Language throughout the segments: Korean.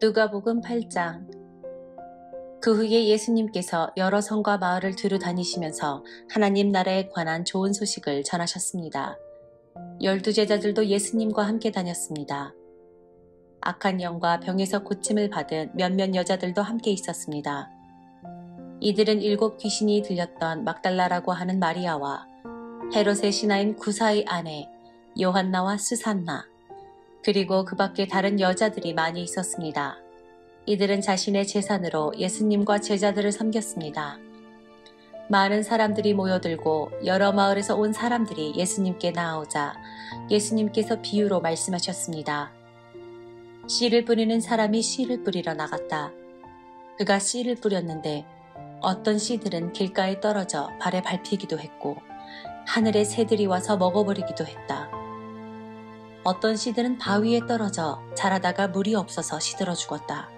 누가복음 8장. 그 후에 예수님께서 여러 성과 마을을 두루 다니시면서 하나님 나라에 관한 좋은 소식을 전하셨습니다. 12제자들도 예수님과 함께 다녔습니다. 악한 영과 병에서 고침을 받은 몇몇 여자들도 함께 있었습니다. 이들은 7 귀신이 들렸던 막달라라고 하는 마리아와 헤롯의 신하인 구사의 아내 요한나와 수산나, 그리고 그 밖에 다른 여자들이 많이 있었습니다. 이들은 자신의 재산으로 예수님과 제자들을 섬겼습니다. 많은 사람들이 모여들고 여러 마을에서 온 사람들이 예수님께 나아오자 예수님께서 비유로 말씀하셨습니다. 씨를 뿌리는 사람이 씨를 뿌리러 나갔다. 그가 씨를 뿌렸는데 어떤 씨들은 길가에 떨어져 발에 밟히기도 했고 하늘의 새들이 와서 먹어버리기도 했다. 어떤 씨들은 바위에 떨어져 자라다가 물이 없어서 시들어 죽었다.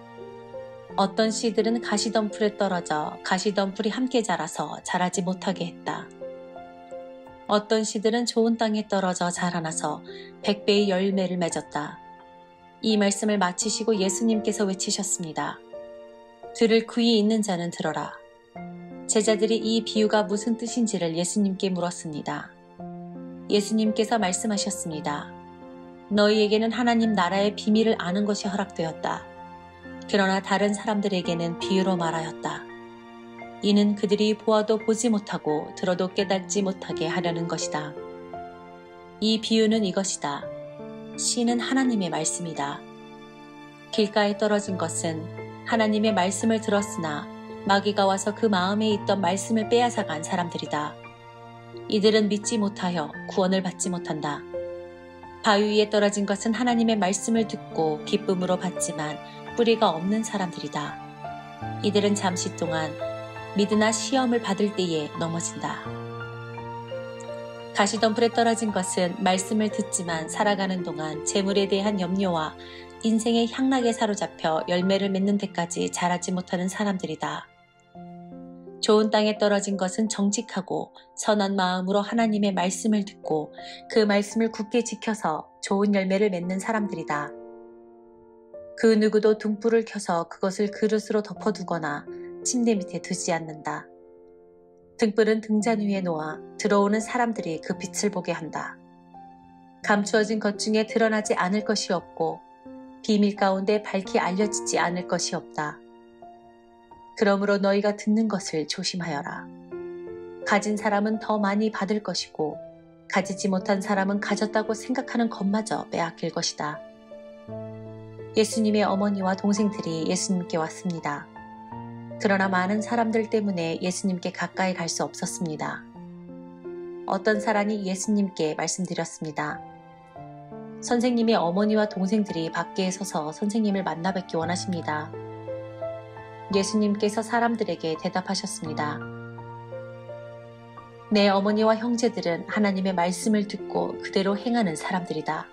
어떤 씨들은 가시덤불에 떨어져 가시덤불이 함께 자라서 자라지 못하게 했다. 어떤 씨들은 좋은 땅에 떨어져 자라나서 100배의 열매를 맺었다. 이 말씀을 마치시고 예수님께서 외치셨습니다. 들을 귀 있는 자는 들어라. 제자들이 이 비유가 무슨 뜻인지를 예수님께 물었습니다. 예수님께서 말씀하셨습니다. 너희에게는 하나님 나라의 비밀을 아는 것이 허락되었다. 그러나 다른 사람들에게는 비유로 말하였다. 이는 그들이 보아도 보지 못하고 들어도 깨닫지 못하게 하려는 것이다. 이 비유는 이것이다. 씨는 하나님의 말씀이다. 길가에 떨어진 것은 하나님의 말씀을 들었으나 마귀가 와서 그 마음에 있던 말씀을 빼앗아간 사람들이다. 이들은 믿지 못하여 구원을 받지 못한다. 바위 위에 떨어진 것은 하나님의 말씀을 듣고 기쁨으로 받지만 뿌리가 없는 사람들이다. 이들은 잠시 동안 믿으나 시험을 받을 때에 넘어진다. 가시덤불에 떨어진 것은 말씀을 듣지만 살아가는 동안 재물에 대한 염려와 인생의 향락에 사로잡혀 열매를 맺는 데까지 자라지 못하는 사람들이다. 좋은 땅에 떨어진 것은 정직하고 선한 마음으로 하나님의 말씀을 듣고 그 말씀을 굳게 지켜서 좋은 열매를 맺는 사람들이다. 그 누구도 등불을 켜서 그것을 그릇으로 덮어두거나 침대 밑에 두지 않는다. 등불은 등잔 위에 놓아 들어오는 사람들이 그 빛을 보게 한다. 감추어진 것 중에 드러나지 않을 것이 없고 비밀 가운데 밝히 알려지지 않을 것이 없다. 그러므로 너희가 듣는 것을 조심하여라. 가진 사람은 더 많이 받을 것이고 가지지 못한 사람은 가졌다고 생각하는 것마저 빼앗길 것이다. 예수님의 어머니와 동생들이 예수님께 왔습니다. 그러나 많은 사람들 때문에 예수님께 가까이 갈 수 없었습니다. 어떤 사람이 예수님께 말씀드렸습니다. 선생님의 어머니와 동생들이 밖에 서서 선생님을 만나 뵙기 원하십니다. 예수님께서 사람들에게 대답하셨습니다. 내 어머니와 형제들은 하나님의 말씀을 듣고 그대로 행하는 사람들이다.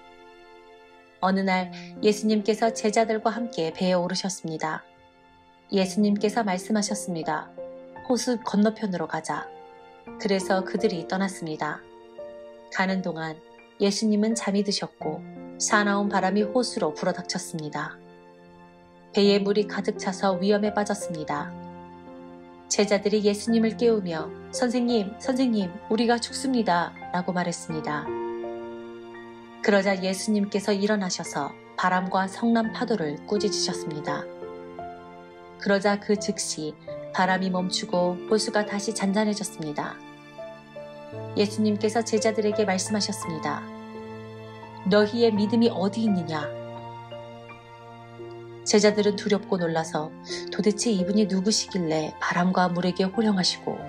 어느 날 예수님께서 제자들과 함께 배에 오르셨습니다. 예수님께서 말씀하셨습니다. 호수 건너편으로 가자. 그래서 그들이 떠났습니다. 가는 동안 예수님은 잠이 드셨고 사나운 바람이 호수로 불어닥쳤습니다. 배에 물이 가득 차서 위험에 빠졌습니다. 제자들이 예수님을 깨우며 선생님, 우리가 죽습니다 라고 말했습니다. 그러자 예수님께서 일어나셔서 바람과 성난 파도를 꾸짖으셨습니다. 그러자 그 즉시 바람이 멈추고 호수가 다시 잔잔해졌습니다. 예수님께서 제자들에게 말씀하셨습니다. 너희의 믿음이 어디 있느냐? 제자들은 두렵고 놀라서 도대체 이분이 누구시길래 바람과 물에게 호령하시고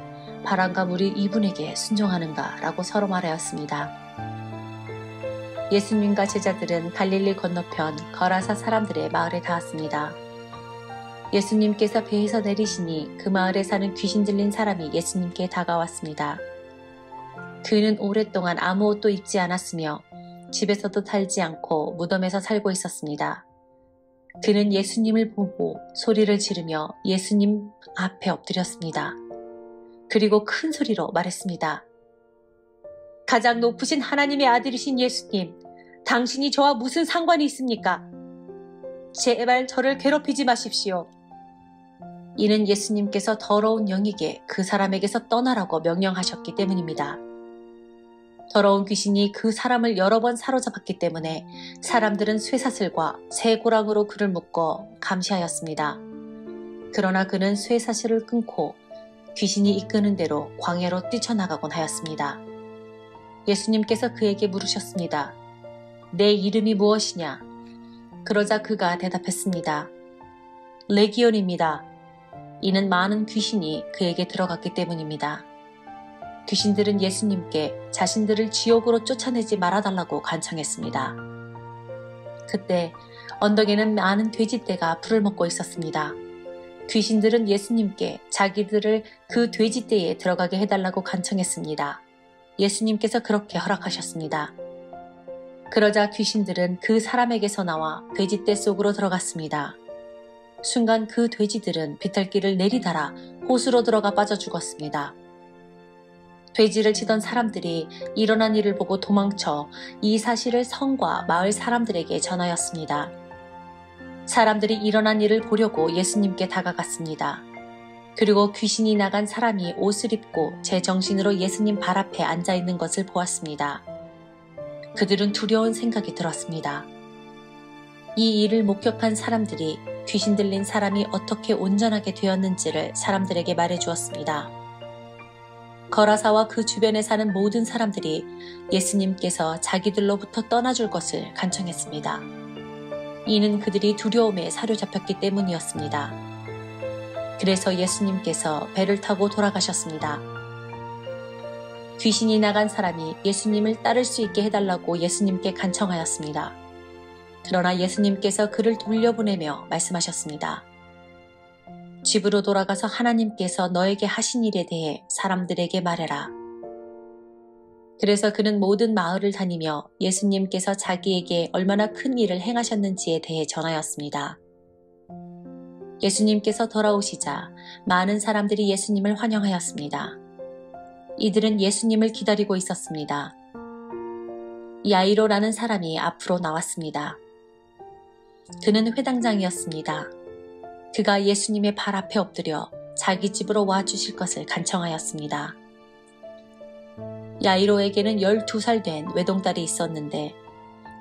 바람과 물이 이분에게 순종하는가 라고 서로 말하였습니다. 예수님과 제자들은 갈릴리 건너편 거라사 사람들의 마을에 닿았습니다. 예수님께서 배에서 내리시니 그 마을에 사는 귀신 들린 사람이 예수님께 다가왔습니다. 그는 오랫동안 아무 옷도 입지 않았으며 집에서도 살지 않고 무덤에서 살고 있었습니다. 그는 예수님을 보고 소리를 지르며 예수님 앞에 엎드렸습니다. 그리고 큰 소리로 말했습니다. 가장 높으신 하나님의 아들이신 예수님, 당신이 저와 무슨 상관이 있습니까? 제발 저를 괴롭히지 마십시오. 이는 예수님께서 더러운 영에게 그 사람에게서 떠나라고 명령하셨기 때문입니다. 더러운 귀신이 그 사람을 여러 번 사로잡았기 때문에 사람들은 쇠사슬과 쇠고랑으로 그를 묶어 감시하였습니다. 그러나 그는 쇠사슬을 끊고 귀신이 이끄는 대로 광야로 뛰쳐나가곤 하였습니다. 예수님께서 그에게 물으셨습니다. 내 이름이 무엇이냐? 그러자 그가 대답했습니다. 레기온입니다. 이는 많은 귀신이 그에게 들어갔기 때문입니다. 귀신들은 예수님께 자신들을 지옥으로 쫓아내지 말아달라고 간청했습니다. 그때 언덕에는 많은 돼지떼가 풀을 먹고 있었습니다. 귀신들은 예수님께 자기들을 그 돼지떼에 들어가게 해달라고 간청했습니다. 예수님께서 그렇게 허락하셨습니다. 그러자 귀신들은 그 사람에게서 나와 돼지떼 속으로 들어갔습니다. 순간 그 돼지들은 비탈길을 내리달아 호수로 들어가 빠져 죽었습니다. 돼지를 치던 사람들이 일어난 일을 보고 도망쳐 이 사실을 성과 마을 사람들에게 전하였습니다. 사람들이 일어난 일을 보려고 예수님께 다가갔습니다. 그리고 귀신이 나간 사람이 옷을 입고 제정신으로 예수님 발 앞에 앉아 있는 것을 보았습니다. 그들은 두려운 생각이 들었습니다. 이 일을 목격한 사람들이 귀신 들린 사람이 어떻게 온전하게 되었는지를 사람들에게 말해 주었습니다. 거라사와 그 주변에 사는 모든 사람들이 예수님께서 자기들로부터 떠나줄 것을 간청했습니다. 이는 그들이 두려움에 사로잡혔기 때문이었습니다. 그래서 예수님께서 배를 타고 돌아가셨습니다. 귀신이 나간 사람이 예수님을 따를 수 있게 해달라고 예수님께 간청하였습니다. 그러나 예수님께서 그를 돌려보내며 말씀하셨습니다. 집으로 돌아가서 하나님께서 너에게 하신 일에 대해 사람들에게 말해라. 그래서 그는 모든 마을을 다니며 예수님께서 자기에게 얼마나 큰 일을 행하셨는지에 대해 전하였습니다. 예수님께서 돌아오시자 많은 사람들이 예수님을 환영하였습니다. 이들은 예수님을 기다리고 있었습니다. 야이로라는 사람이 앞으로 나왔습니다. 그는 회당장이었습니다. 그가 예수님의 발 앞에 엎드려 자기 집으로 와주실 것을 간청하였습니다. 야이로에게는 12살 된 외동딸이 있었는데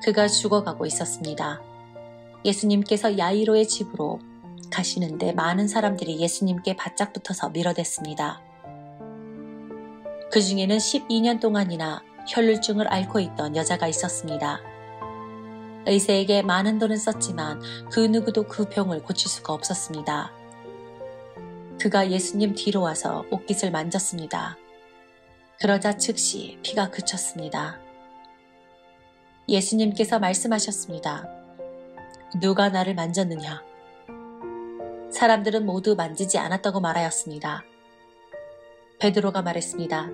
그가 죽어가고 있었습니다. 예수님께서 야이로의 집으로 가시는데 많은 사람들이 예수님께 바짝 붙어서 밀어댔습니다. 그 중에는 12년 동안이나 혈루증을 앓고 있던 여자가 있었습니다. 의사에게 많은 돈을 썼지만 그 누구도 그 병을 고칠 수가 없었습니다. 그가 예수님 뒤로 와서 옷깃을 만졌습니다. 그러자 즉시 피가 그쳤습니다. 예수님께서 말씀하셨습니다. 누가 나를 만졌느냐? 사람들은 모두 만지지 않았다고 말하였습니다. 베드로가 말했습니다.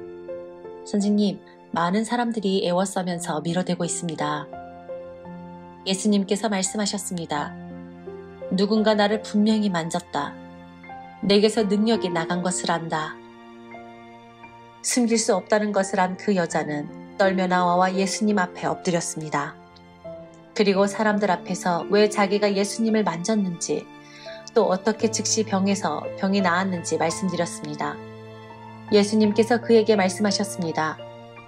선생님, 많은 사람들이 애워싸면서 밀어대고 있습니다. 예수님께서 말씀하셨습니다. 누군가 나를 분명히 만졌다. 내게서 능력이 나간 것을 안다. 숨길 수 없다는 것을 안 그 여자는 떨며 나와 예수님 앞에 엎드렸습니다. 그리고 사람들 앞에서 왜 자기가 예수님을 만졌는지 또 어떻게 즉시 병에서 병이 나았는지 말씀드렸습니다. 예수님께서 그에게 말씀하셨습니다.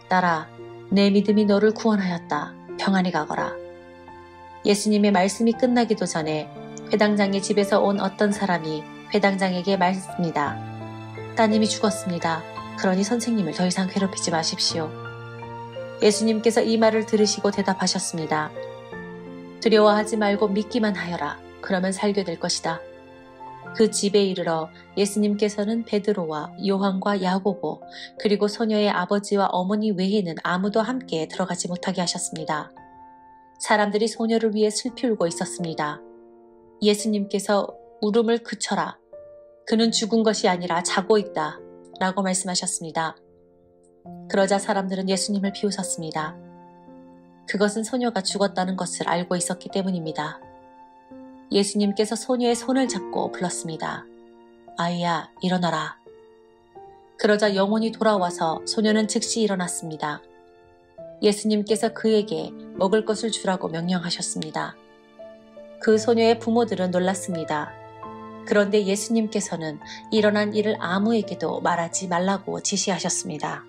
딸아, 내 믿음이 너를 구원하였다. 평안히 가거라. 예수님의 말씀이 끝나기도 전에 회당장의 집에서 온 어떤 사람이 회당장에게 말했습니다. 따님이 죽었습니다. 그러니 선생님을 더 이상 괴롭히지 마십시오. 예수님께서 이 말을 들으시고 대답하셨습니다. 두려워하지 말고 믿기만 하여라. 그러면 살게 될 것이다. 그 집에 이르러 예수님께서는 베드로와 요한과 야고보 그리고 소녀의 아버지와 어머니 외에는 아무도 함께 들어가지 못하게 하셨습니다. 사람들이 소녀를 위해 슬피 울고 있었습니다. 예수님께서 울음을 그쳐라. 그는 죽은 것이 아니라 자고 있다. 라고 말씀하셨습니다. 그러자 사람들은 예수님을 비웃었습니다. 그것은 소녀가 죽었다는 것을 알고 있었기 때문입니다. 예수님께서 소녀의 손을 잡고 불렀습니다. 아이야, 일어나라. 그러자 영혼이 돌아와서 소녀는 즉시 일어났습니다. 예수님께서 그에게 먹을 것을 주라고 명령하셨습니다. 그 소녀의 부모들은 놀랐습니다. 그런데 예수님께서는 일어난 일을 아무에게도 말하지 말라고 지시하셨습니다.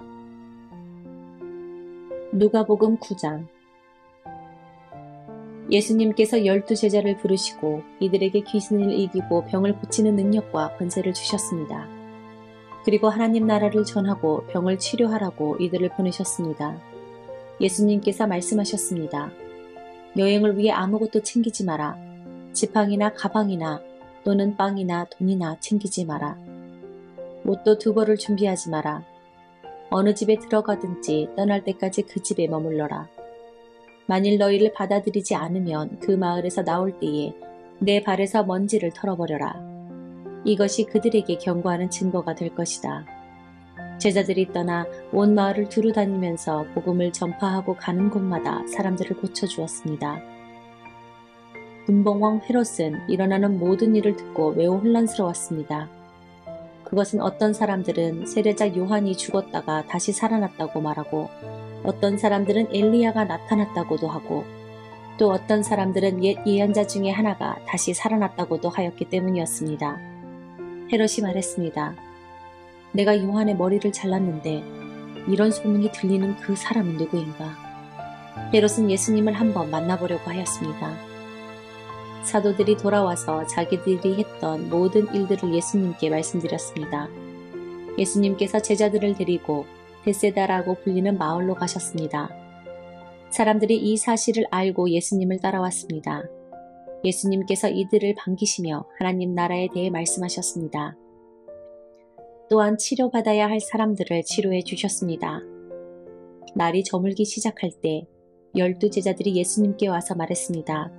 누가복음 9장. 예수님께서 12제자를 부르시고 이들에게 귀신을 이기고 병을 고치는 능력과 권세를 주셨습니다. 그리고 하나님 나라를 전하고 병을 치료하라고 이들을 보내셨습니다. 예수님께서 말씀하셨습니다. 여행을 위해 아무것도 챙기지 마라. 지팡이나 가방이나 또는 빵이나 돈이나 챙기지 마라. 옷도 2벌을 준비하지 마라. 어느 집에 들어가든지 떠날 때까지 그 집에 머물러라. 만일 너희를 받아들이지 않으면 그 마을에서 나올 때에 내 발에서 먼지를 털어버려라. 이것이 그들에게 경고하는 증거가 될 것이다. 제자들이 떠나 온 마을을 두루 다니면서 복음을 전파하고 가는 곳마다 사람들을 고쳐주었습니다. 분봉왕 헤롯은 일어나는 모든 일을 듣고 매우 혼란스러웠습니다. 그것은 어떤 사람들은 세례자 요한이 죽었다가 다시 살아났다고 말하고 어떤 사람들은 엘리야가 나타났다고도 하고 또 어떤 사람들은 옛 예언자 중에 하나가 다시 살아났다고도 하였기 때문이었습니다. 헤롯이 말했습니다. 내가 요한의 머리를 잘랐는데 이런 소문이 들리는 그 사람은 누구인가? 헤롯은 예수님을 한번 만나보려고 하였습니다. 사도들이 돌아와서 자기들이 했던 모든 일들을 예수님께 말씀드렸습니다. 예수님께서 제자들을 데리고 베세다라고 불리는 마을로 가셨습니다. 사람들이 이 사실을 알고 예수님을 따라왔습니다. 예수님께서 이들을 반기시며 하나님 나라에 대해 말씀하셨습니다. 또한 치료받아야 할 사람들을 치료해 주셨습니다. 날이 저물기 시작할 때 12제자들이 예수님께 와서 말했습니다.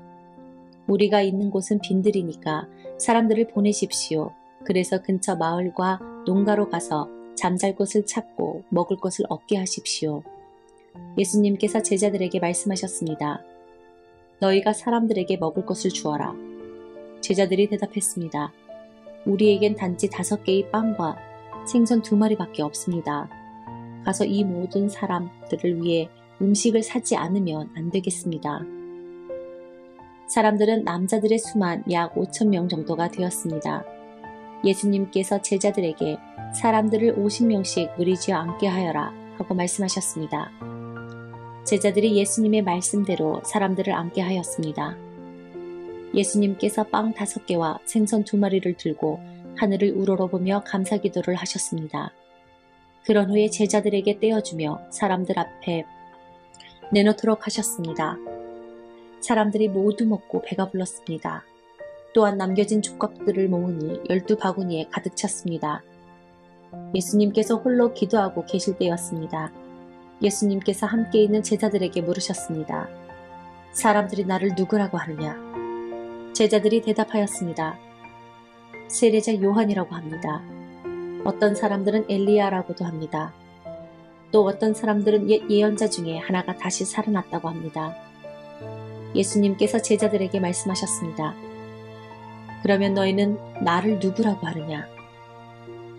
우리가 있는 곳은 빈들이니까 사람들을 보내십시오. 그래서 근처 마을과 농가로 가서 잠잘 곳을 찾고 먹을 것을 얻게 하십시오. 예수님께서 제자들에게 말씀하셨습니다. 너희가 사람들에게 먹을 것을 주어라. 제자들이 대답했습니다. 우리에겐 단지 5개의 빵과 생선 2마리밖에 없습니다. 가서 이 모든 사람들을 위해 음식을 사지 않으면 안 되겠습니다. 사람들은 남자들의 수만 약 5,000명 정도가 되었습니다. 예수님께서 제자들에게 사람들을 50명씩 무리지어 앉게 하여라 하고 말씀하셨습니다. 제자들이 예수님의 말씀대로 사람들을 앉게 하였습니다. 예수님께서 빵 5개와 생선 2마리를 들고 하늘을 우러러보며 감사기도를 하셨습니다. 그런 후에 제자들에게 떼어주며 사람들 앞에 내놓도록 하셨습니다. 사람들이 모두 먹고 배가 불렀습니다. 또한 남겨진 족각들을 모으니 12바구니에 가득 찼습니다. 예수님께서 홀로 기도하고 계실 때였습니다. 예수님께서 함께 있는 제자들에게 물으셨습니다. 사람들이 나를 누구라고 하느냐? 제자들이 대답하였습니다. 세례자 요한이라고 합니다. 어떤 사람들은 엘리야라고도 합니다. 또 어떤 사람들은 옛 예언자 중에 하나가 다시 살아났다고 합니다. 예수님께서 제자들에게 말씀하셨습니다. 그러면 너희는 나를 누구라고 하느냐?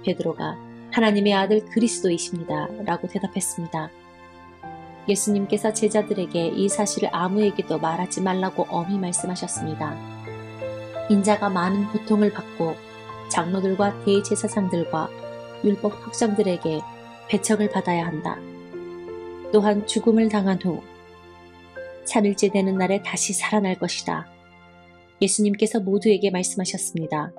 베드로가 하나님의 아들 그리스도이십니다. 라고 대답했습니다. 예수님께서 제자들에게 이 사실을 아무에게도 말하지 말라고 엄히 말씀하셨습니다. 인자가 많은 고통을 받고 장로들과 대제사장들과 율법 학장들에게 배척을 받아야 한다. 또한 죽음을 당한 후 3일째 되는 날에 다시 살아날 것이다. 예수님께서 모두에게 말씀하셨습니다.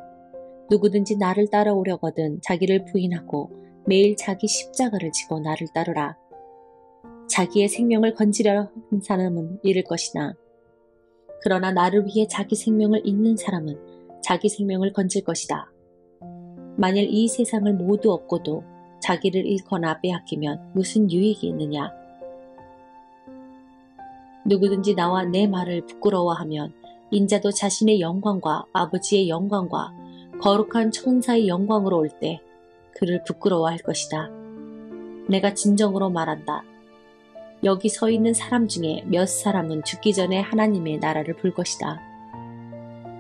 누구든지 나를 따라오려거든 자기를 부인하고 매일 자기 십자가를 지고 나를 따르라. 자기의 생명을 건지려 하는 사람은 잃을 것이나 그러나 나를 위해 자기 생명을 잃는 사람은 자기 생명을 건질 것이다. 만일 이 세상을 모두 얻고도 자기를 잃거나 빼앗기면 무슨 유익이 있느냐? 누구든지 나와 내 말을 부끄러워하면 인자도 자신의 영광과 아버지의 영광과 거룩한 천사의 영광으로 올 때 그를 부끄러워할 것이다. 내가 진정으로 말한다. 여기 서 있는 사람 중에 몇 사람은 죽기 전에 하나님의 나라를 볼 것이다.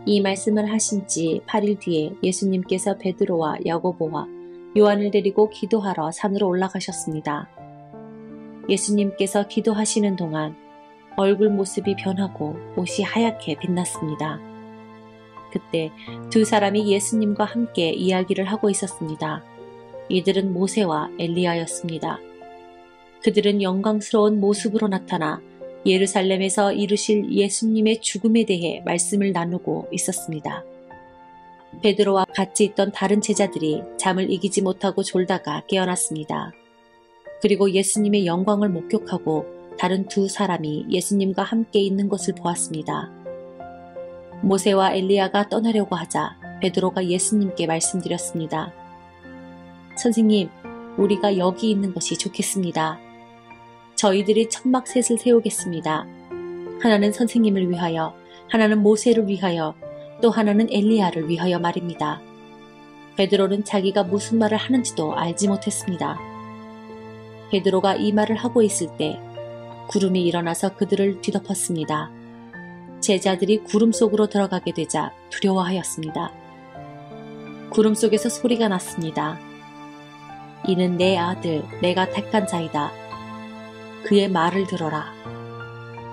이 말씀을 하신 지 8일 뒤에 예수님께서 베드로와 야고보와 요한을 데리고 기도하러 산으로 올라가셨습니다. 예수님께서 기도하시는 동안 얼굴 모습이 변하고 옷이 하얗게 빛났습니다. 그때 두 사람이 예수님과 함께 이야기를 하고 있었습니다. 이들은 모세와 엘리야였습니다. 그들은 영광스러운 모습으로 나타나 예루살렘에서 이루실 예수님의 죽음에 대해 말씀을 나누고 있었습니다. 베드로와 같이 있던 다른 제자들이 잠을 이기지 못하고 졸다가 깨어났습니다. 그리고 예수님의 영광을 목격하고 다른 두 사람이 예수님과 함께 있는 것을 보았습니다. 모세와 엘리야가 떠나려고 하자 베드로가 예수님께 말씀드렸습니다. 선생님, 우리가 여기 있는 것이 좋겠습니다. 저희들이 천막셋을 세우겠습니다. 하나는 선생님을 위하여, 하나는 모세를 위하여, 또 하나는 엘리야를 위하여 말입니다. 베드로는 자기가 무슨 말을 하는지도 알지 못했습니다. 베드로가 이 말을 하고 있을 때 구름이 일어나서 그들을 뒤덮었습니다. 제자들이 구름 속으로 들어가게 되자 두려워하였습니다. 구름 속에서 소리가 났습니다. 이는 내 아들, 내가 택한 자이다. 그의 말을 들어라.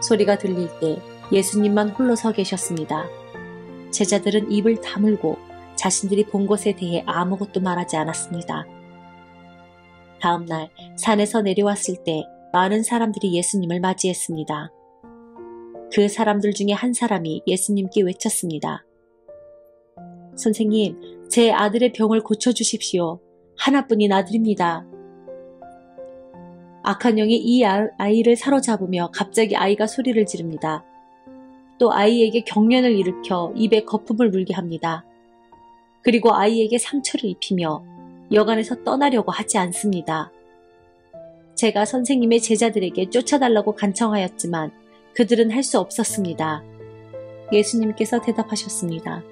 소리가 들릴 때 예수님만 홀로 서 계셨습니다. 제자들은 입을 다물고 자신들이 본 것에 대해 아무것도 말하지 않았습니다. 다음 날 산에서 내려왔을 때 많은 사람들이 예수님을 맞이했습니다. 그 사람들 중에 한 사람이 예수님께 외쳤습니다. 선생님, 제 아들의 병을 고쳐주십시오. 하나뿐인 아들입니다. 악한 영이 이 아이를 사로잡으며 갑자기 아이가 소리를 지릅니다. 또 아이에게 경련을 일으켜 입에 거품을 물게 합니다. 그리고 아이에게 상처를 입히며 여관에서 떠나려고 하지 않습니다. 제가 선생님의 제자들에게 쫓아달라고 간청하였지만 그들은 할 수 없었습니다. 예수님께서 대답하셨습니다.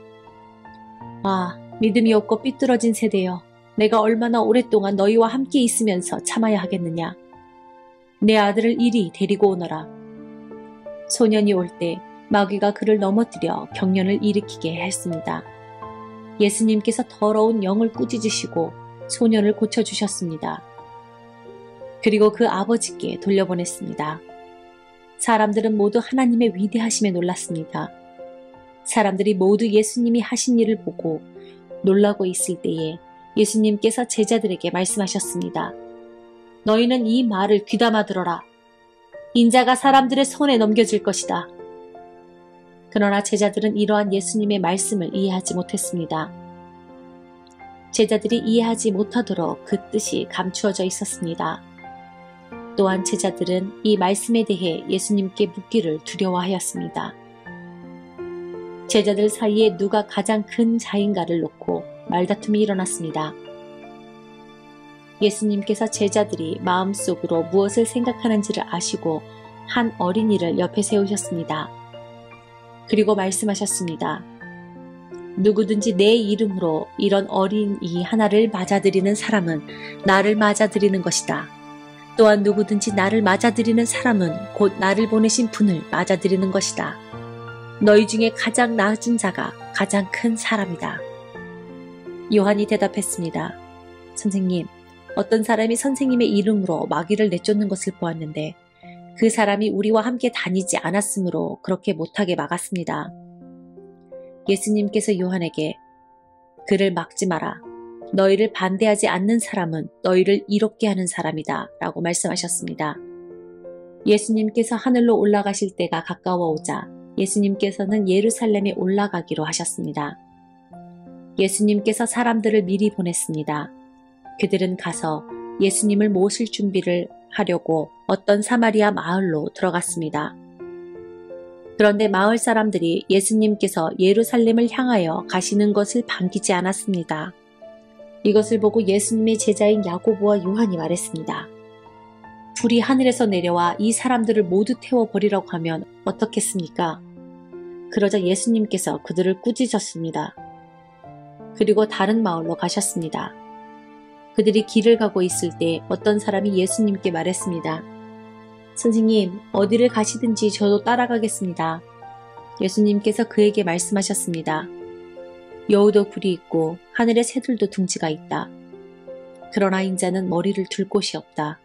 아, 믿음이 없고 삐뚤어진 세대여. 내가 얼마나 오랫동안 너희와 함께 있으면서 참아야 하겠느냐. 내 아들을 이리 데리고 오너라. 소년이 올 때 마귀가 그를 넘어뜨려 경련을 일으키게 했습니다. 예수님께서 더러운 영을 꾸짖으시고 소년을 고쳐주셨습니다. 그리고 그 아버지께 돌려보냈습니다. 사람들은 모두 하나님의 위대하심에 놀랐습니다. 사람들이 모두 예수님이 하신 일을 보고 놀라고 있을 때에 예수님께서 제자들에게 말씀하셨습니다. 너희는 이 말을 귀담아 들어라. 인자가 사람들의 손에 넘겨질 것이다. 그러나 제자들은 이러한 예수님의 말씀을 이해하지 못했습니다. 제자들이 이해하지 못하도록 그 뜻이 감추어져 있었습니다. 또한 제자들은 이 말씀에 대해 예수님께 묻기를 두려워하였습니다. 제자들 사이에 누가 가장 큰 자인가를 놓고 말다툼이 일어났습니다. 예수님께서 제자들이 마음속으로 무엇을 생각하는지를 아시고 한 어린이를 옆에 세우셨습니다. 그리고 말씀하셨습니다. 누구든지 내 이름으로 이런 어린이 하나를 맞아들이는 사람은 나를 맞아들이는 것이다. 또한 누구든지 나를 맞아들이는 사람은 곧 나를 보내신 분을 맞아들이는 것이다. 너희 중에 가장 낮은 자가 가장 큰 사람이다. 요한이 대답했습니다. 선생님, 어떤 사람이 선생님의 이름으로 마귀를 내쫓는 것을 보았는데 그 사람이 우리와 함께 다니지 않았으므로 그렇게 못하게 막았습니다. 예수님께서 요한에게 그를 막지 마라. 너희를 반대하지 않는 사람은 너희를 이롭게 하는 사람이다 라고 말씀하셨습니다. 예수님께서 하늘로 올라가실 때가 가까워 오자 예수님께서는 예루살렘에 올라가기로 하셨습니다. 예수님께서 사람들을 미리 보냈습니다. 그들은 가서 예수님을 모실 준비를 하려고 어떤 사마리아 마을로 들어갔습니다. 그런데 마을 사람들이 예수님께서 예루살렘을 향하여 가시는 것을 반기지 않았습니다. 이것을 보고 예수님의 제자인 야고보와 요한이 말했습니다. 불이 하늘에서 내려와 이 사람들을 모두 태워버리라고 하면 어떻겠습니까? 그러자 예수님께서 그들을 꾸짖으셨습니다. 그리고 다른 마을로 가셨습니다. 그들이 길을 가고 있을 때 어떤 사람이 예수님께 말했습니다. 선생님, 어디를 가시든지 저도 따라가겠습니다. 예수님께서 그에게 말씀하셨습니다. 여우도 굴이 있고 하늘의 새들도 둥지가 있다. 그러나 인자는 머리를 둘 곳이 없다.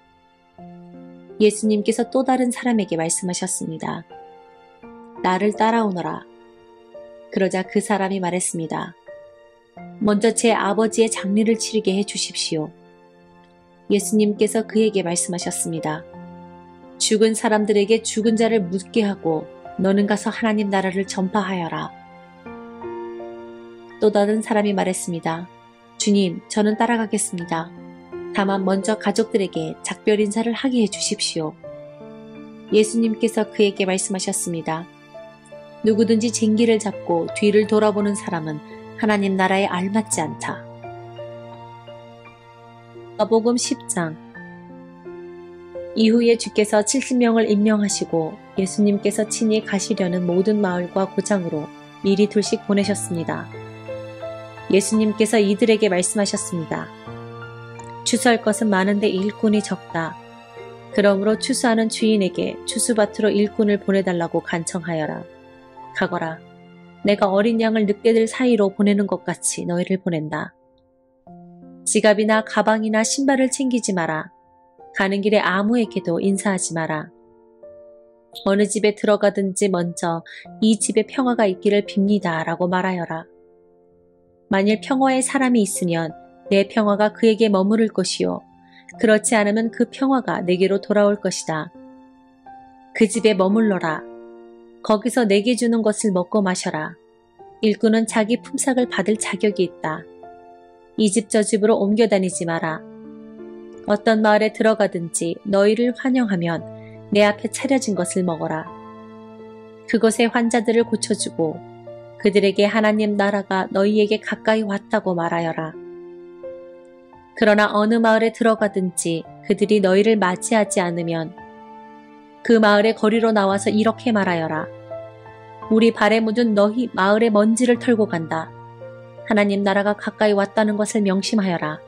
예수님께서 또 다른 사람에게 말씀하셨습니다. 나를 따라오너라. 그러자 그 사람이 말했습니다. 먼저 제 아버지의 장례를 치르게 해 주십시오. 예수님께서 그에게 말씀하셨습니다. 죽은 사람들에게 죽은 자를 묻게 하고 너는 가서 하나님 나라를 전파하여라. 또 다른 사람이 말했습니다. 주님, 저는 따라가겠습니다. 다만 먼저 가족들에게 작별 인사를 하게 해 주십시오. 예수님께서 그에게 말씀하셨습니다. 누구든지 쟁기를 잡고 뒤를 돌아보는 사람은 하나님 나라에 알맞지 않다. 마가복음 10장. 이후에 주께서 70명을 임명하시고 예수님께서 친히 가시려는 모든 마을과 고장으로 미리 둘씩 보내셨습니다. 예수님께서 이들에게 말씀하셨습니다. 추수할 것은 많은데 일꾼이 적다. 그러므로 추수하는 주인에게 추수밭으로 일꾼을 보내달라고 간청하여라. 가거라. 내가 어린 양을 늑대들 사이로 보내는 것 같이 너희를 보낸다. 지갑이나 가방이나 신발을 챙기지 마라. 가는 길에 아무에게도 인사하지 마라. 어느 집에 들어가든지 먼저 이 집에 평화가 있기를 빕니다 라고 말하여라. 만일 평화에 사람이 있으면 내 평화가 그에게 머무를 것이요. 그렇지 않으면 그 평화가 내게로 돌아올 것이다. 그 집에 머물러라. 거기서 내게 주는 것을 먹고 마셔라. 일꾼은 자기 품삯을 받을 자격이 있다. 이 집 저 집으로 옮겨 다니지 마라. 어떤 마을에 들어가든지 너희를 환영하면 내 앞에 차려진 것을 먹어라. 그것의 환자들을 고쳐주고 그들에게 하나님 나라가 너희에게 가까이 왔다고 말하여라. 그러나 어느 마을에 들어가든지 그들이 너희를 맞이하지 않으면 그 마을의 거리로 나와서 이렇게 말하여라. 우리 발에 묻은 너희 마을의 먼지를 털고 간다. 하나님 나라가 가까이 왔다는 것을 명심하여라.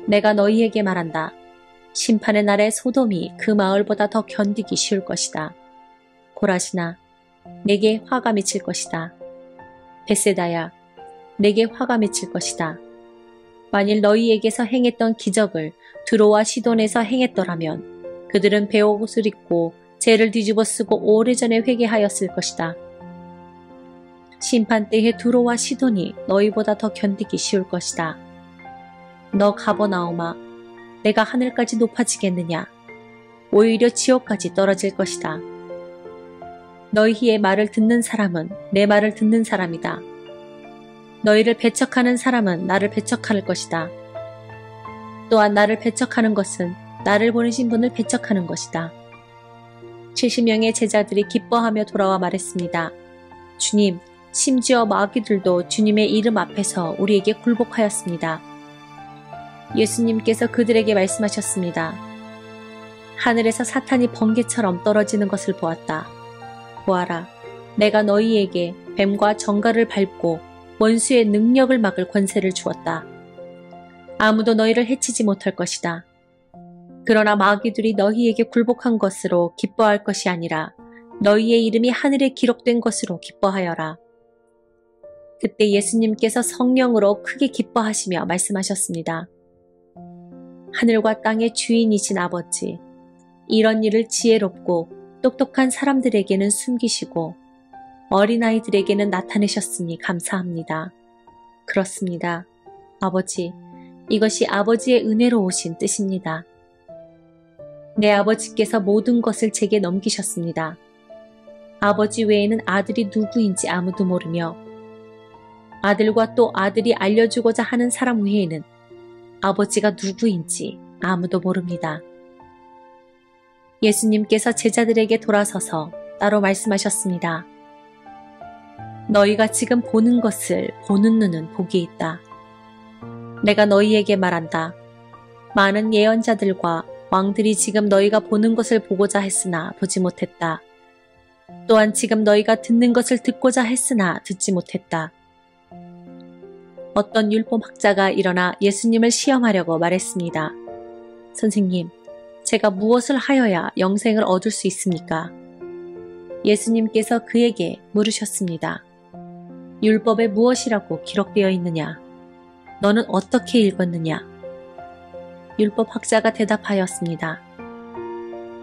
내가 너희에게 말한다. 심판의 날에 소돔이 그 마을보다 더 견디기 쉬울 것이다. 고라시나, 내게 화가 미칠 것이다. 벳세다야, 내게 화가 미칠 것이다. 만일 너희에게서 행했던 기적을 두로와 시돈에서 행했더라면 그들은 베옷을 입고 죄를 뒤집어 쓰고 오래전에 회개하였을 것이다. 심판 때에 두로와 시돈이 너희보다 더 견디기 쉬울 것이다. 너 가버나오마, 내가 하늘까지 높아지겠느냐? 오히려 지옥까지 떨어질 것이다. 너희의 말을 듣는 사람은 내 말을 듣는 사람이다. 너희를 배척하는 사람은 나를 배척할 것이다. 또한 나를 배척하는 것은 나를 보내신 분을 배척하는 것이다. 70명의 제자들이 기뻐하며 돌아와 말했습니다. 주님, 심지어 마귀들도 주님의 이름 앞에서 우리에게 굴복하였습니다. 예수님께서 그들에게 말씀하셨습니다. 하늘에서 사탄이 번개처럼 떨어지는 것을 보았다. 보아라, 내가 너희에게 뱀과 정갈을 밟고 원수의 능력을 막을 권세를 주었다. 아무도 너희를 해치지 못할 것이다. 그러나 마귀들이 너희에게 굴복한 것으로 기뻐할 것이 아니라 너희의 이름이 하늘에 기록된 것으로 기뻐하여라. 그때 예수님께서 성령으로 크게 기뻐하시며 말씀하셨습니다. 하늘과 땅의 주인이신 아버지, 이런 일을 지혜롭고 똑똑한 사람들에게는 숨기시고 어린아이들에게는 나타내셨으니 감사합니다. 그렇습니다. 아버지, 이것이 아버지의 은혜로 오신 뜻입니다. 내 아버지께서 모든 것을 제게 넘기셨습니다. 아버지 외에는 아들이 누구인지 아무도 모르며 아들과 또 아들이 알려주고자 하는 사람 외에는 아버지가 누구인지 아무도 모릅니다. 예수님께서 제자들에게 돌아서서 따로 말씀하셨습니다. 너희가 지금 보는 것을 보는 눈은 복이 있다. 내가 너희에게 말한다. 많은 예언자들과 왕들이 지금 너희가 보는 것을 보고자 했으나 보지 못했다. 또한 지금 너희가 듣는 것을 듣고자 했으나 듣지 못했다. 어떤 율법학자가 일어나 예수님을 시험하려고 말했습니다. 선생님, 제가 무엇을 하여야 영생을 얻을 수 있습니까? 예수님께서 그에게 물으셨습니다. 율법에 무엇이라고 기록되어 있느냐? 너는 어떻게 읽었느냐? 율법학자가 대답하였습니다.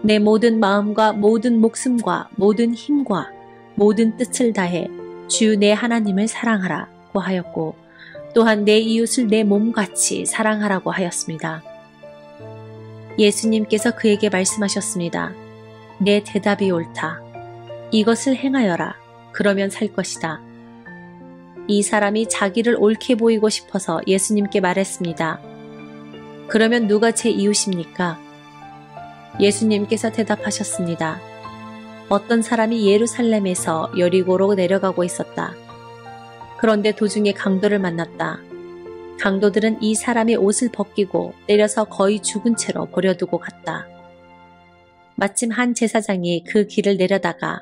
내 모든 마음과 모든 목숨과 모든 힘과 모든 뜻을 다해 주 내 하나님을 사랑하라고 하였고 또한 내 이웃을 내 몸같이 사랑하라고 하였습니다. 예수님께서 그에게 말씀하셨습니다. 내 대답이 옳다. 이것을 행하여라. 그러면 살 것이다. 이 사람이 자기를 옳게 보이고 싶어서 예수님께 말했습니다. 그러면 누가 제 이웃입니까? 예수님께서 대답하셨습니다. 어떤 사람이 예루살렘에서 여리고로 내려가고 있었다. 그런데 도중에 강도를 만났다. 강도들은 이 사람의 옷을 벗기고 때려서 거의 죽은 채로 버려두고 갔다. 마침 한 제사장이 그 길을 내려다가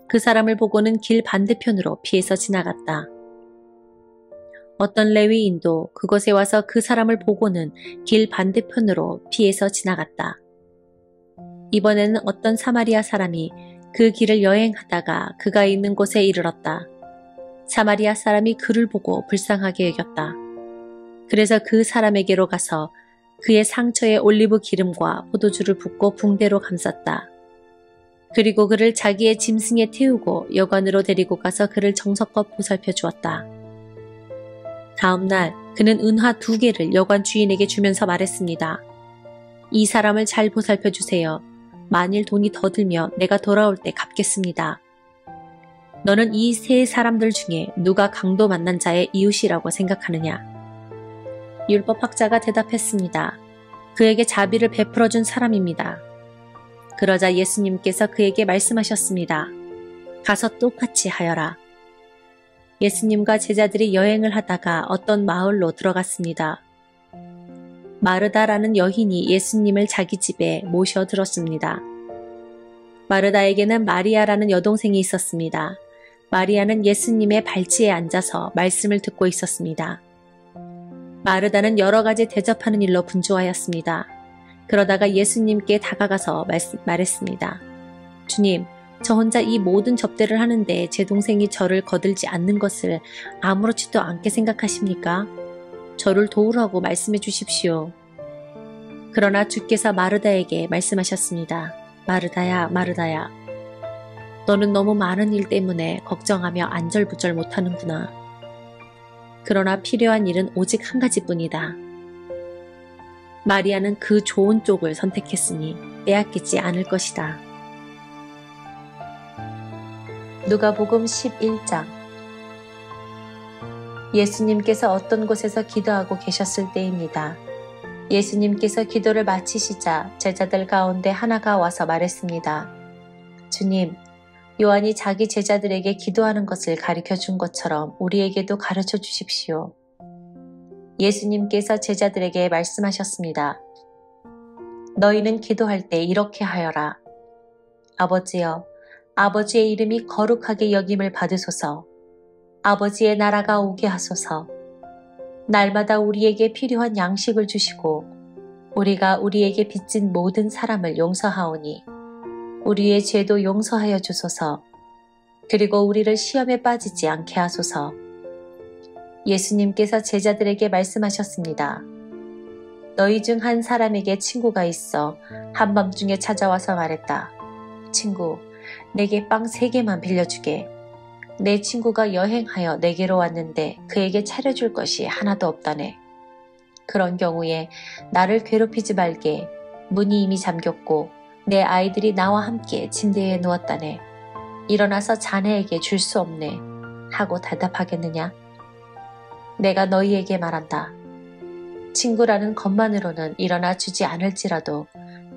그 사람을 보고는 길 반대편으로 피해서 지나갔다. 어떤 레위인도 그곳에 와서 그 사람을 보고는 길 반대편으로 피해서 지나갔다. 이번에는 어떤 사마리아 사람이 그 길을 여행하다가 그가 있는 곳에 이르렀다. 사마리아 사람이 그를 보고 불쌍하게 여겼다. 그래서 그 사람에게로 가서 그의 상처에 올리브 기름과 포도주를 붓고 붕대로 감쌌다. 그리고 그를 자기의 짐승에 태우고 여관으로 데리고 가서 그를 정성껏 보살펴 주었다. 다음 날 그는 은화 2개를 여관 주인에게 주면서 말했습니다. 이 사람을 잘 보살펴 주세요. 만일 돈이 더 들면 내가 돌아올 때 갚겠습니다. 너는 이 세 사람들 중에 누가 강도 만난 자의 이웃이라고 생각하느냐? 율법학자가 대답했습니다. 그에게 자비를 베풀어 준 사람입니다. 그러자 예수님께서 그에게 말씀하셨습니다. 가서 똑같이 하여라. 예수님과 제자들이 여행을 하다가 어떤 마을로 들어갔습니다. 마르다라는 여인이 예수님을 자기 집에 모셔들었습니다. 마르다에게는 마리아라는 여동생이 있었습니다. 마리아는 예수님의 발치에 앉아서 말씀을 듣고 있었습니다. 마르다는 여러 가지 대접하는 일로 분주하였습니다. 그러다가 예수님께 다가가서 말했습니다. 주님, 저 혼자 이 모든 접대를 하는데 제 동생이 저를 거들지 않는 것을 아무렇지도 않게 생각하십니까? 저를 도우라고 말씀해 주십시오. 그러나 주께서 마르다에게 말씀하셨습니다. 마르다야, 마르다야. 너는 너무 많은 일 때문에 걱정하며 안절부절 못하는구나. 그러나 필요한 일은 오직 한 가지뿐이다. 마리아는 그 좋은 쪽을 선택했으니 빼앗기지 않을 것이다. 누가복음 11장. 예수님께서 어떤 곳에서 기도하고 계셨을 때입니다. 예수님께서 기도를 마치시자 제자들 가운데 하나가 와서 말했습니다. 주님, 요한이 자기 제자들에게 기도하는 것을 가르쳐 준 것처럼 우리에게도 가르쳐 주십시오. 예수님께서 제자들에게 말씀하셨습니다. 너희는 기도할 때 이렇게 하여라. 아버지여, 아버지의 이름이 거룩하게 여김을 받으소서. 아버지의 나라가 오게 하소서. 날마다 우리에게 필요한 양식을 주시고 우리가 우리에게 빚진 모든 사람을 용서하오니 우리의 죄도 용서하여 주소서. 그리고 우리를 시험에 빠지지 않게 하소서. 예수님께서 제자들에게 말씀하셨습니다. 너희 중 한 사람에게 친구가 있어 한밤중에 찾아와서 말했다. 친구, 내게 빵 3개만 빌려주게. 내 친구가 여행하여 내게로 왔는데 그에게 차려줄 것이 하나도 없다네. 그런 경우에 나를 괴롭히지 말게. 문이 이미 잠겼고 내 아이들이 나와 함께 침대에 누웠다네. 일어나서 자네에게 줄 수 없네. 하고 대답하겠느냐? 내가 너희에게 말한다. 친구라는 것만으로는 일어나 주지 않을지라도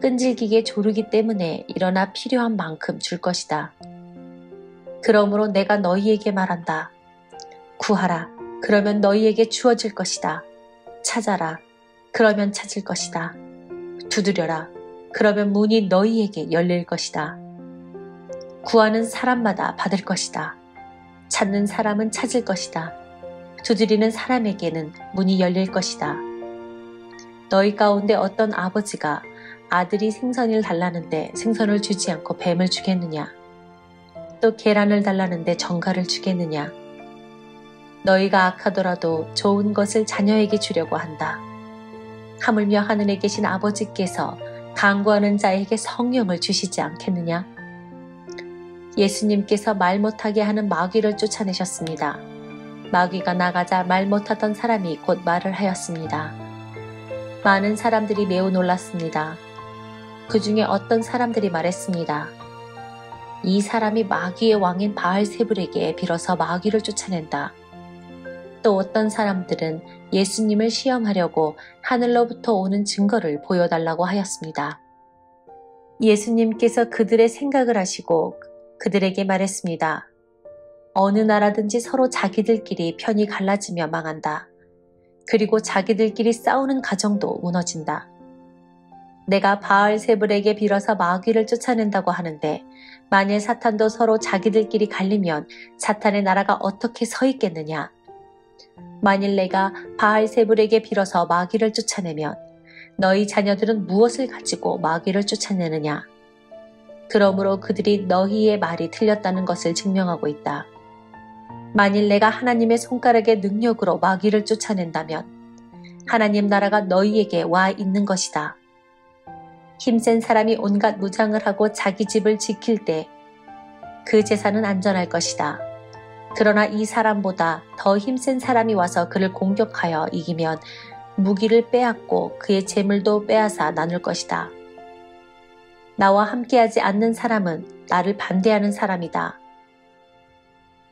끈질기게 조르기 때문에 일어나 필요한 만큼 줄 것이다. 그러므로 내가 너희에게 말한다. 구하라. 그러면 너희에게 주어질 것이다. 찾아라. 그러면 찾을 것이다. 두드려라. 그러면 문이 너희에게 열릴 것이다. 구하는 사람마다 받을 것이다. 찾는 사람은 찾을 것이다. 두드리는 사람에게는 문이 열릴 것이다. 너희 가운데 어떤 아버지가 아들이 생선을 달라는데 생선을 주지 않고 뱀을 주겠느냐? 또 계란을 달라는데 정갈을 주겠느냐? 너희가 악하더라도 좋은 것을 자녀에게 주려고 한다. 하물며 하늘에 계신 아버지께서 간구하는 자에게 성령을 주시지 않겠느냐? 예수님께서 말 못하게 하는 마귀를 쫓아내셨습니다. 마귀가 나가자 말 못하던 사람이 곧 말을 하였습니다. 많은 사람들이 매우 놀랐습니다. 그 중에 어떤 사람들이 말했습니다. 이 사람이 마귀의 왕인 바알세불에게 빌어서 마귀를 쫓아낸다. 또 어떤 사람들은 예수님을 시험하려고 하늘로부터 오는 증거를 보여달라고 하였습니다. 예수님께서 그들의 생각을 아시고 그들에게 말했습니다. 어느 나라든지 서로 자기들끼리 편이 갈라지며 망한다. 그리고 자기들끼리 싸우는 가정도 무너진다. 내가 바알세불에게 빌어서 마귀를 쫓아낸다고 하는데 만일 사탄도 서로 자기들끼리 갈리면 사탄의 나라가 어떻게 서 있겠느냐? 만일 내가 바알세불에게 빌어서 마귀를 쫓아내면 너희 자녀들은 무엇을 가지고 마귀를 쫓아내느냐? 그러므로 그들이 너희의 말이 틀렸다는 것을 증명하고 있다. 만일 내가 하나님의 손가락의 능력으로 마귀를 쫓아낸다면 하나님 나라가 너희에게 와 있는 것이다. 힘센 사람이 온갖 무장을 하고 자기 집을 지킬 때 그 재산은 안전할 것이다. 그러나 이 사람보다 더 힘센 사람이 와서 그를 공격하여 이기면 무기를 빼앗고 그의 재물도 빼앗아 나눌 것이다. 나와 함께하지 않는 사람은 나를 반대하는 사람이다.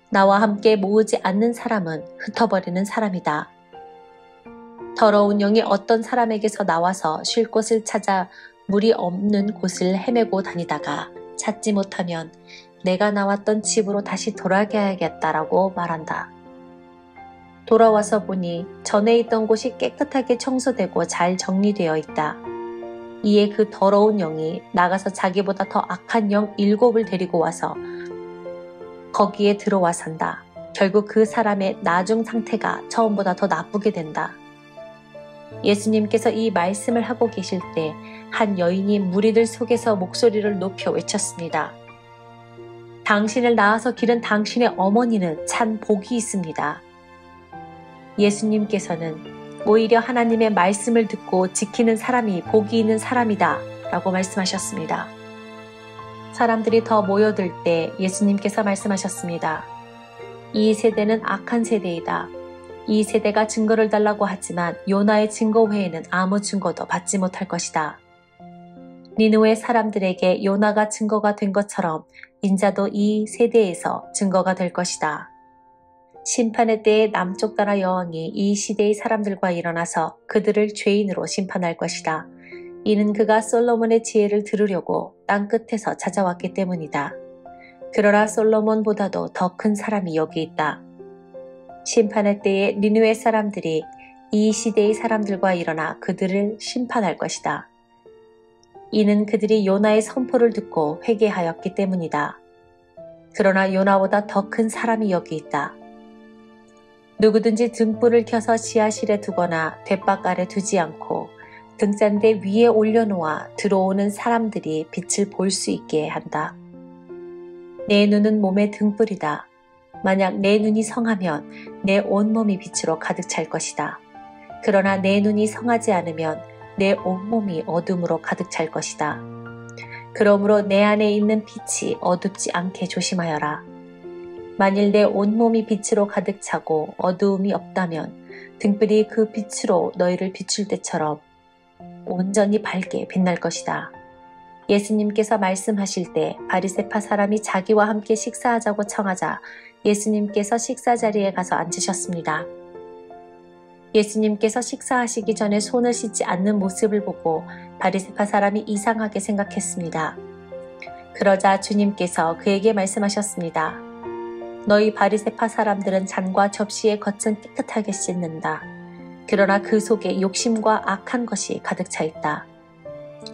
나와 함께 모으지 않는 사람은 흩어버리는 사람이다. 더러운 영이 어떤 사람에게서 나와서 쉴 곳을 찾아 물이 없는 곳을 헤매고 다니다가 찾지 못하면 내가 나왔던 집으로 다시 돌아가야겠다라고 말한다. 돌아와서 보니 전에 있던 곳이 깨끗하게 청소되고 잘 정리되어 있다. 이에 그 더러운 영이 나가서 자기보다 더 악한 영 7을 데리고 와서 거기에 들어와 산다. 결국 그 사람의 나중 상태가 처음보다 더 나쁘게 된다. 예수님께서 이 말씀을 하고 계실 때 한 여인이 무리들 속에서 목소리를 높여 외쳤습니다. 당신을 낳아서 기른 당신의 어머니는 참 복이 있습니다. 예수님께서는 오히려 하나님의 말씀을 듣고 지키는 사람이 복이 있는 사람이다 라고 말씀하셨습니다. 사람들이 더 모여들 때 예수님께서 말씀하셨습니다. 이 세대는 악한 세대이다. 이 세대가 증거를 달라고 하지만 요나의 증거 외에는 아무 증거도 받지 못할 것이다. 니느웨 사람들에게 요나가 증거가 된 것처럼 인자도 이 세대에서 증거가 될 것이다. 심판의 때에 남쪽 나라 여왕이 이 시대의 사람들과 일어나서 그들을 죄인으로 심판할 것이다. 이는 그가 솔로몬의 지혜를 들으려고 땅 끝에서 찾아왔기 때문이다. 그러나 솔로몬보다도 더 큰 사람이 여기 있다. 심판의 때에 니느웨 사람들이 이 시대의 사람들과 일어나 그들을 심판할 것이다. 이는 그들이 요나의 선포를 듣고 회개하였기 때문이다. 그러나 요나보다 더 큰 사람이 여기 있다. 누구든지 등불을 켜서 지하실에 두거나 돛박 아래 두지 않고 등잔대 위에 올려놓아 들어오는 사람들이 빛을 볼 수 있게 한다. 내 눈은 몸의 등불이다. 만약 내 눈이 성하면 내 온몸이 빛으로 가득 찰 것이다. 그러나 내 눈이 성하지 않으면 내 온몸이 어둠으로 가득 찰 것이다. 그러므로 내 안에 있는 빛이 어둡지 않게 조심하여라. 만일 내 온몸이 빛으로 가득 차고 어두움이 없다면 등불이 그 빛으로 너희를 비출 때처럼 온전히 밝게 빛날 것이다. 예수님께서 말씀하실 때 바리새파 사람이 자기와 함께 식사하자고 청하자 예수님께서 식사 자리에 가서 앉으셨습니다. 예수님께서 식사하시기 전에 손을 씻지 않는 모습을 보고 바리새파 사람이 이상하게 생각했습니다. 그러자 주님께서 그에게 말씀하셨습니다. 너희 바리새파 사람들은 잔과 접시의 겉은 깨끗하게 씻는다. 그러나 그 속에 욕심과 악한 것이 가득 차 있다.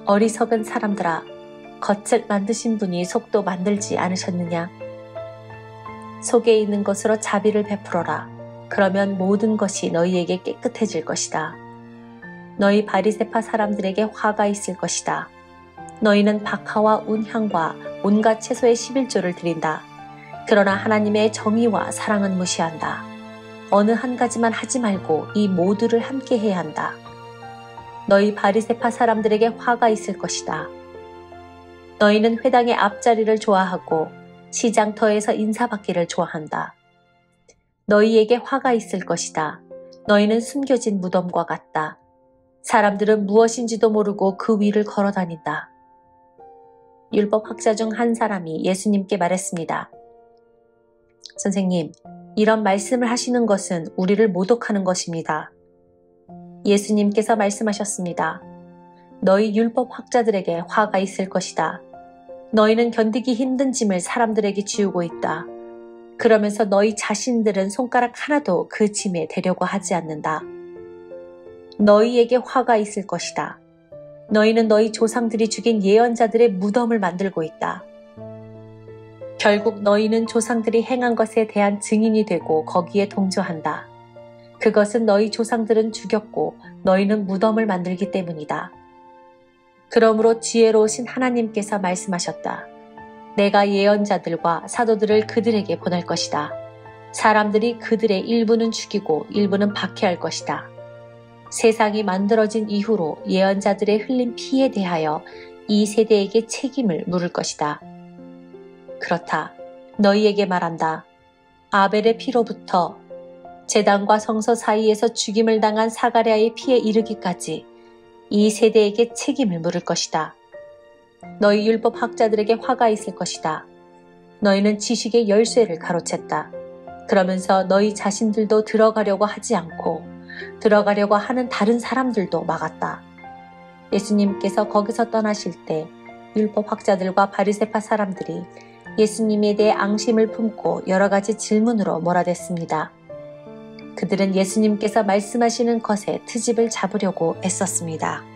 어리석은 사람들아, 겉을 만드신 분이 속도 만들지 않으셨느냐? 속에 있는 것으로 자비를 베풀어라. 그러면 모든 것이 너희에게 깨끗해질 것이다. 너희 바리새파 사람들에게 화가 있을 것이다. 너희는 박하와 운향과 온갖 채소의 11조를 드린다. 그러나 하나님의 정의와 사랑은 무시한다. 어느 한 가지만 하지 말고 이 모두를 함께 해야 한다. 너희 바리새파 사람들에게 화가 있을 것이다. 너희는 회당의 앞자리를 좋아하고 시장터에서 인사받기를 좋아한다. 너희에게 화가 있을 것이다. 너희는 숨겨진 무덤과 같다. 사람들은 무엇인지도 모르고 그 위를 걸어 다닌다. 율법학자 중 한 사람이 예수님께 말했습니다. 선생님, 이런 말씀을 하시는 것은 우리를 모독하는 것입니다. 예수님께서 말씀하셨습니다. 너희 율법학자들에게 화가 있을 것이다. 너희는 견디기 힘든 짐을 사람들에게 지우고 있다. 그러면서 너희 자신들은 손가락 하나도 그 짐에 대려고 하지 않는다. 너희에게 화가 있을 것이다. 너희는 너희 조상들이 죽인 예언자들의 무덤을 만들고 있다. 결국 너희는 조상들이 행한 것에 대한 증인이 되고 거기에 동조한다. 그것은 너희 조상들은 죽였고 너희는 무덤을 만들기 때문이다. 그러므로 지혜로우신 하나님께서 말씀하셨다. 내가 예언자들과 사도들을 그들에게 보낼 것이다. 사람들이 그들의 일부는 죽이고 일부는 박해할 것이다. 세상이 만들어진 이후로 예언자들의 흘린 피에 대하여 이 세대에게 책임을 물을 것이다. 그렇다. 너희에게 말한다. 아벨의 피로부터 제단과 성소 사이에서 죽임을 당한 사가랴의 피에 이르기까지 이 세대에게 책임을 물을 것이다. 너희 율법학자들에게 화가 있을 것이다. 너희는 지식의 열쇠를 가로챘다. 그러면서 너희 자신들도 들어가려고 하지 않고 들어가려고 하는 다른 사람들도 막았다. 예수님께서 거기서 떠나실 때 율법학자들과 바리새파 사람들이 예수님에 대해 앙심을 품고 여러 가지 질문으로 몰아댔습니다. 그들은 예수님께서 말씀하시는 것에 트집을 잡으려고 애썼습니다.